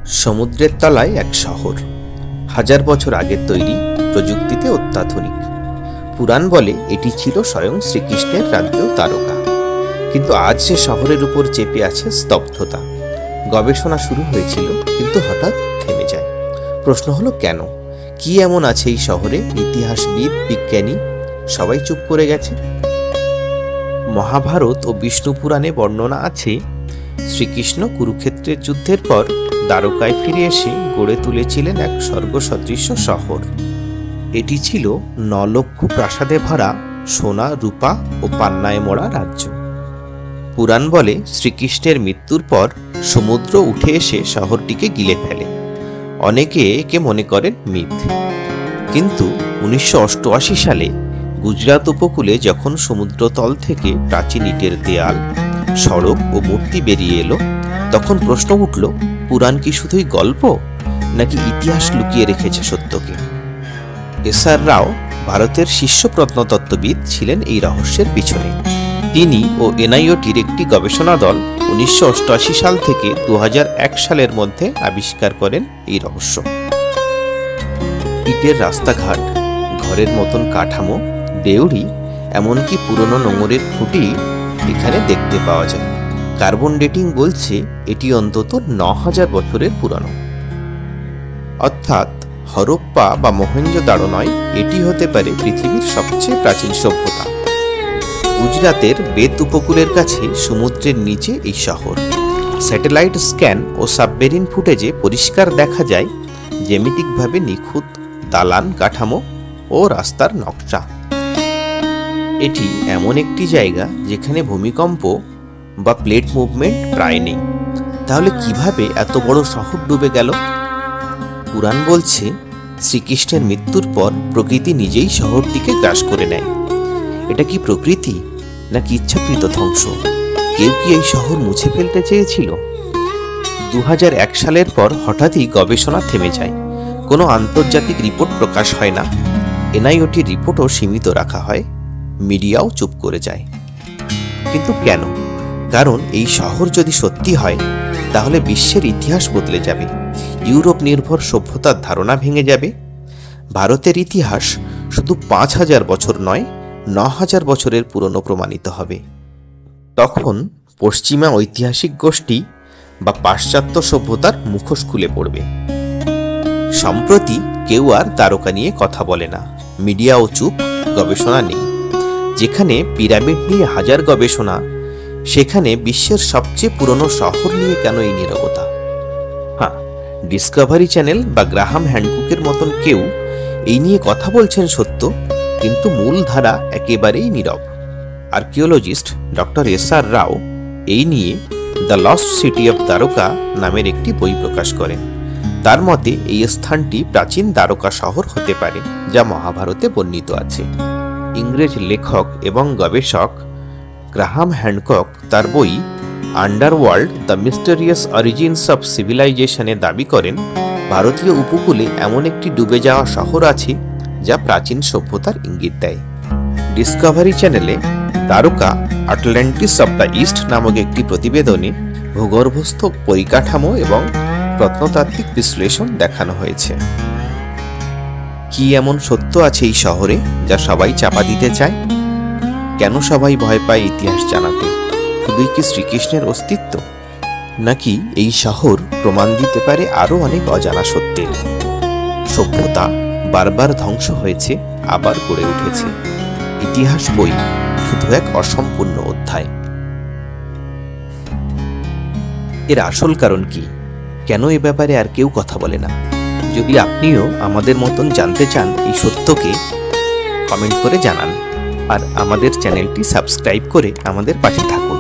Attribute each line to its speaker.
Speaker 1: সমুদ্রের তলায় এক শহর, 1000 বছর আগের তৈরি, প্রযুক্তিতে অত্যাধুনিক। পুরাণ বলে এটি ছিল স্বয়ং শ্রীকৃষ্ণের রাজ্য দ্বারকা। কিন্তু আজ সে শহরের উপর চেপে আছে স্তব্ধতা। গবেষণা শুরু হয়েছিল, কিন্তু হঠাৎ থেমে যায়। প্রশ্ন হলো কেন? কি এমন আছে এই শহরে? ইতিহাসবিদ, বিজ্ঞানী সবাই চুপ করে গেছে। মহাভারত ও বিষ্ণু পুরাণে বর্ণনা আছে, শ্রীকৃষ্ণ কুরুক্ষেত্রের যুদ্ধের পর দ্বারকায় ফিরে এসে গড়ে তুলেছিলেন এক স্বর্গসদৃশ্য শহর। এটি ছিল 9 লক্ষ প্রাসাদে ভরা সোনা, রূপা ও পান্নায় মোড়া রাজ্য। পুরাণ বলে শ্রীকৃষ্ণের মৃত্যুর পর সমুদ্র উঠে এসে শহরটিকে গিলে ফেলে। অনেকে একে মনে করেন মিথ। কিন্তু 1988 সালে গুজরাট উপকূলে যখন সমুদ্রতল থেকে প্রাচীন ইটের দেয়াল, সড়ক ও মূর্তি বেরিয়ে এলো, তখন প্রশ্ন উঠল, পুরাণ কি শুধুই গল্প, নাকি ইতিহাস লুকিয়ে রেখেছে সত্যকে? এস.আর. রাও ভারতের শীর্ষ প্রত্নতত্ত্ববিদ ছিলেন এই রহস্যের পিছনে। তিনি ও এনআইওটির একটি গবেষণা দল 1988 সাল থেকে 2001 সালের মধ্যে আবিষ্কার করেন এই রহস্য। ইটের রাস্তাঘাট, ঘরের মতন কাঠামো, দেউড়ি, এমনকি পুরনো নোঙরের খুঁটি এখানে দেখতে পাওয়া যায়। কার্বন ডেটিং বলছে এটি অন্তত 9000 বছরের পুরানো। অর্থাৎ হরপ্পা বা মহেঞ্জোদারো নয়, এটি হতে পারে পৃথিবীর সবচেয়ে প্রাচীন সভ্যতা। গুজরাতের বেত উপকূলের কাছে সমুদ্রের নিচে এই শহর। স্যাটেলাইট স্ক্যান ও সাবমেরিন ফুটেজে পরিষ্কার দেখা যায় জ্যামিতিকভাবে নিখুঁত দালান কাঠামো ও রাস্তার নকশা। এটি এমন একটি জায়গা যেখানে ভূমিকম্প বা প্লেট মুভমেন্ট প্রায় নেই। তাহলে কিভাবে এত বড় শহর ডুবে গেল? পুরাণ বলছে শ্রীকৃষ্ণের মৃত্যুর পর প্রকৃতি নিজেই শহরটিকে গ্রাস করে নেয়। এটা কি প্রকৃতি, নাকি ইচ্ছাকৃত ধ্বংস? কেউ কি এই শহর মুছে ফেলতে চেয়েছিল? 2001 সালের পর হঠাৎই গবেষণা থেমে যায়। কোনো আন্তর্জাতিক রিপোর্ট প্রকাশ হয় না। এনআইওটির রিপোর্টও সীমিত রাখা হয়। মিডিয়াও চুপ করে যায়। কিন্তু কেন? কারণ এই শহর যদি সত্যি হয়, তাহলে বিশ্বের ইতিহাস বদলে যাবে। ইউরোপ নির্ভর সভ্যতার ধারণা ভেঙে যাবে। ভারতের ইতিহাস শুধু 5000 বছর নয়, 9000 বছরের পুরনো প্রমাণিত হবে। তখন পশ্চিমা ঐতিহাসিক গোষ্ঠী বা পাশ্চাত্য সভ্যতার মুখোশ খুলে পড়বে। সম্প্রতি কেউ আর দ্বারকা নিয়ে কথা বলে না। মিডিয়াও চুপ, গবেষণা নেই। যেখানে পিরামিড নিয়ে 1000 গবেষণা, সেখানে বিশ্বের সবচেয়ে পুরনো শহর নিয়ে কেন এই নীরবতা? হ্যাঁ, ডিসকভারি চ্যানেল বা গ্রাহাম হ্যান্ডকুকের মতন কেউ এই নিয়ে কথা বলছেন সত্য, কিন্তু মূল ধারা একেবারেই নীরব। Archaeologist doctor S R. রাও এই নিয়ে the lost city of Dwarka নামের একটি বই প্রকাশ করেন। তার মতে এই স্থানটি প্রাচীন দ্বারকা শহর হতে পারে, যা মহাভারতে বর্ণিত আছে। ইংরেজ লেখক এবং গবেষক গ্রাহাম হ্যান্ডকক তার বই underworld the mysterious origins of সিভিলাইজেশনে দাবি করেন, ভারতীয় উপকূলে এমন একটি ডুবে যাওয়া শহর আছে যা প্রাচীন সভ্যতার ইঙ্গিত দেয়। ডিসকভারি চ্যানেলে Dwarka Atlantis of the east নামক একটি প্রতিবেদনে ভূগর্ভস্থ পরিকাঠামো এবং প্রত্নতাত্ত্বিক বিশ্লেষণ দেখানো হয়েছে। কি এমন সত্য আছে এই শহরে যা সবাই চাপা দিতে চায়? কেন সবাই ভয় পায় ইতিহাস জানাতে? শুধুই কি শ্রীকৃষ্ণের অস্তিত্ব, নাকি এই শহর প্রমাণ দিতে পারে আরো অনেক অজানা সত্যের? সভ্যতা বারবার ধ্বংস হয়েছে, আবার গড়ে উঠেছে। ইতিহাস বই শুধু এক অসম্পূর্ণ অধ্যায়। এর আসল কারণ কি? কেন এ ব্যাপারে আর কেউ কথা বলে না? যদি আপনিও আমাদের মতন জানতে চান এই সত্যকে, কমেন্ট করে জানান। আর আমাদের চ্যানেলটি সাবস্ক্রাইব করে আমাদের পাশে থাকুন।